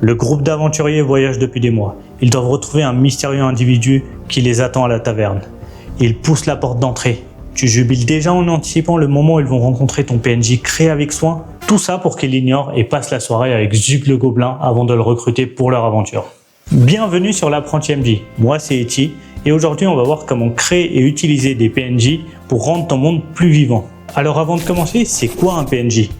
Le groupe d'aventuriers voyage depuis des mois. Ils doivent retrouver un mystérieux individu qui les attend à la taverne. Ils poussent la porte d'entrée. Tu jubiles déjà en anticipant le moment où ils vont rencontrer ton PNJ créé avec soin. Tout ça pour qu'ils l'ignorent et passent la soirée avec Zug le Gobelin avant de le recruter pour leur aventure. Bienvenue sur l'apprenti MJ, moi c'est Eti et aujourd'hui on va voir comment créer et utiliser des PNJ pour rendre ton monde plus vivant. Alors avant de commencer, c'est quoi un PNJ?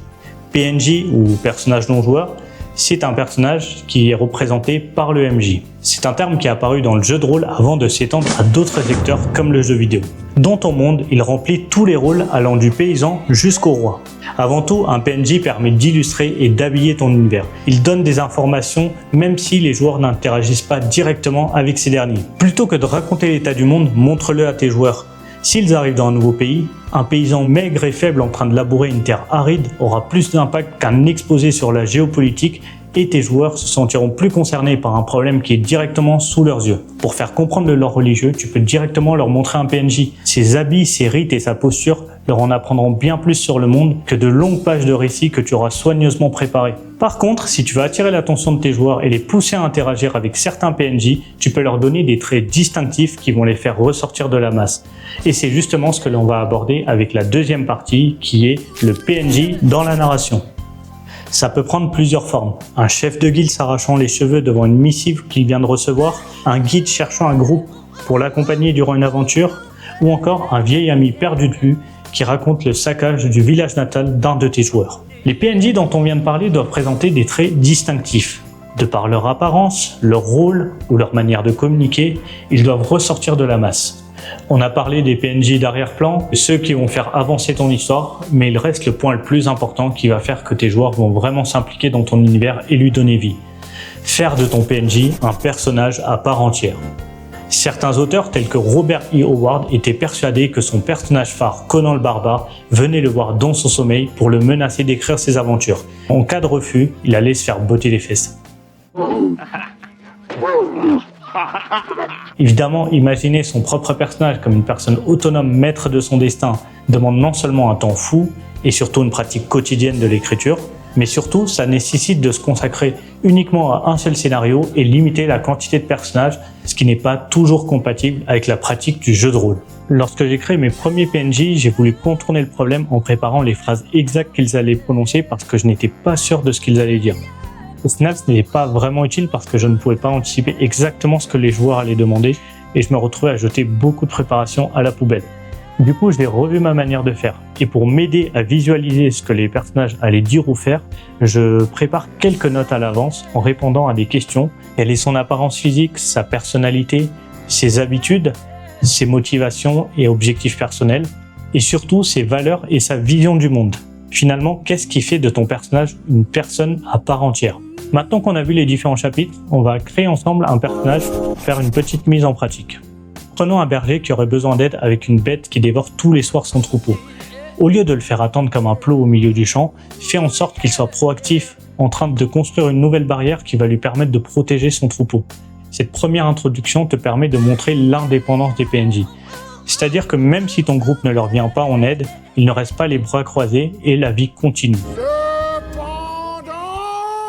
PNJ ou personnage non joueur, c'est un personnage qui est représenté par le MJ. C'est un terme qui est apparu dans le jeu de rôle avant de s'étendre à d'autres secteurs comme le jeu vidéo. Dans ton monde, il remplit tous les rôles allant du paysan jusqu'au roi. Avant tout, un PNJ permet d'illustrer et d'habiller ton univers. Il donne des informations même si les joueurs n'interagissent pas directement avec ces derniers. Plutôt que de raconter l'état du monde, montre-le à tes joueurs. S'ils arrivent dans un nouveau pays, un paysan maigre et faible en train de labourer une terre aride aura plus d'impact qu'un exposé sur la géopolitique et tes joueurs se sentiront plus concernés par un problème qui est directement sous leurs yeux. Pour faire comprendre le lore religieux, tu peux directement leur montrer un PNJ. Ses habits, ses rites et sa posture leur en apprendront bien plus sur le monde que de longues pages de récits que tu auras soigneusement préparés. Par contre, si tu veux attirer l'attention de tes joueurs et les pousser à interagir avec certains PNJ, tu peux leur donner des traits distinctifs qui vont les faire ressortir de la masse. Et c'est justement ce que l'on va aborder avec la deuxième partie qui est le PNJ dans la narration. Ça peut prendre plusieurs formes. Un chef de guilde s'arrachant les cheveux devant une missive qu'il vient de recevoir, un guide cherchant un groupe pour l'accompagner durant une aventure, ou encore un vieil ami perdu de vue qui raconte le saccage du village natal d'un de tes joueurs. Les PNJ dont on vient de parler doivent présenter des traits distinctifs. De par leur apparence, leur rôle ou leur manière de communiquer, ils doivent ressortir de la masse. On a parlé des PNJ d'arrière-plan, ceux qui vont faire avancer ton histoire, mais il reste le point le plus important qui va faire que tes joueurs vont vraiment s'impliquer dans ton univers et lui donner vie. Faire de ton PNJ un personnage à part entière. Certains auteurs tels que Robert E. Howard étaient persuadés que son personnage phare, Conan le Barbare, venait le voir dans son sommeil pour le menacer d'écrire ses aventures. En cas de refus, il allait se faire botter les fesses. Évidemment, imaginer son propre personnage comme une personne autonome maître de son destin demande non seulement un temps fou et surtout une pratique quotidienne de l'écriture, mais surtout ça nécessite de se consacrer uniquement à un seul scénario et limiter la quantité de personnages, ce qui n'est pas toujours compatible avec la pratique du jeu de rôle. Lorsque j'ai créé mes premiers PNJ, j'ai voulu contourner le problème en préparant les phrases exactes qu'ils allaient prononcer parce que je n'étais pas sûr de ce qu'ils allaient dire. Au final, ce n'était pas vraiment utile parce que je ne pouvais pas anticiper exactement ce que les joueurs allaient demander et je me retrouvais à jeter beaucoup de préparation à la poubelle. Du coup, j'ai revu ma manière de faire. Et pour m'aider à visualiser ce que les personnages allaient dire ou faire, je prépare quelques notes à l'avance en répondant à des questions. Quelle est son apparence physique, sa personnalité, ses habitudes, ses motivations et objectifs personnels, et surtout ses valeurs et sa vision du monde. Finalement, qu'est-ce qui fait de ton personnage une personne à part entière? Maintenant qu'on a vu les différents chapitres, on va créer ensemble un personnage pour faire une petite mise en pratique. Prenons un berger qui aurait besoin d'aide avec une bête qui dévore tous les soirs son troupeau. Au lieu de le faire attendre comme un plot au milieu du champ, fais en sorte qu'il soit proactif, en train de construire une nouvelle barrière qui va lui permettre de protéger son troupeau. Cette première introduction te permet de montrer l'indépendance des PNJ. C'est-à-dire que même si ton groupe ne leur vient pas en aide, ils ne restent pas les bras croisés et la vie continue.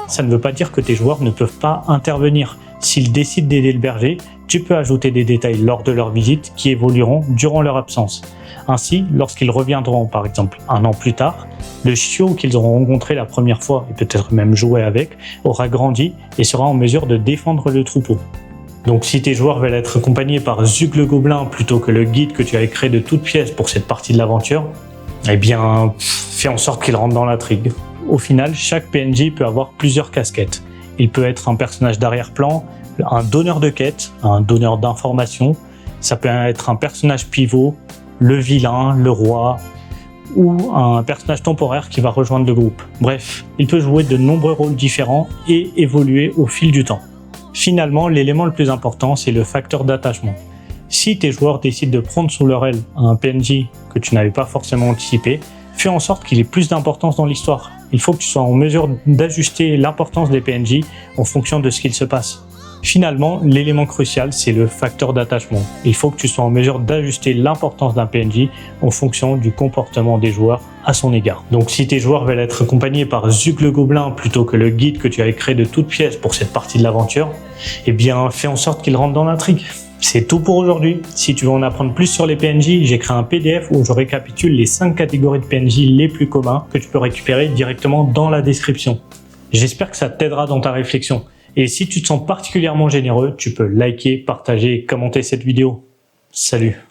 Ça ne veut pas dire que tes joueurs ne peuvent pas intervenir. S'ils décident d'aider le berger, tu peux ajouter des détails lors de leur visite qui évolueront durant leur absence. Ainsi, lorsqu'ils reviendront par exemple un an plus tard, le chiot qu'ils auront rencontré la première fois et peut-être même joué avec aura grandi et sera en mesure de défendre le troupeau. Donc si tes joueurs veulent être accompagnés par Zug le Gobelin plutôt que le guide que tu avais créé de toutes pièces pour cette partie de l'aventure, eh bien, fais en sorte qu'ils rentrent dans l'intrigue. Au final, chaque PNJ peut avoir plusieurs casquettes. Il peut être un personnage d'arrière-plan, un donneur de quête, un donneur d'informations, ça peut être un personnage pivot, le vilain, le roi, ou un personnage temporaire qui va rejoindre le groupe. Bref, il peut jouer de nombreux rôles différents et évoluer au fil du temps. Finalement, l'élément le plus important, c'est le facteur d'attachement. Si tes joueurs décident de prendre sous leur aile un PNJ que tu n'avais pas forcément anticipé, fais en sorte qu'il ait plus d'importance dans l'histoire. Il faut que tu sois en mesure d'ajuster l'importance des PNJ en fonction de ce qu'il se passe. Finalement, l'élément crucial, c'est le facteur d'attachement. Il faut que tu sois en mesure d'ajuster l'importance d'un PNJ en fonction du comportement des joueurs à son égard. Donc si tes joueurs veulent être accompagnés par Zug le Gobelin plutôt que le guide que tu avais créé de toutes pièces pour cette partie de l'aventure, eh bien fais en sorte qu'ils rentrent dans l'intrigue. C'est tout pour aujourd'hui. Si tu veux en apprendre plus sur les PNJ, j'ai créé un PDF où je récapitule les 5 catégories de PNJ les plus communs que tu peux récupérer directement dans la description. J'espère que ça t'aidera dans ta réflexion. Et si tu te sens particulièrement généreux, tu peux liker, partager et commenter cette vidéo. Salut!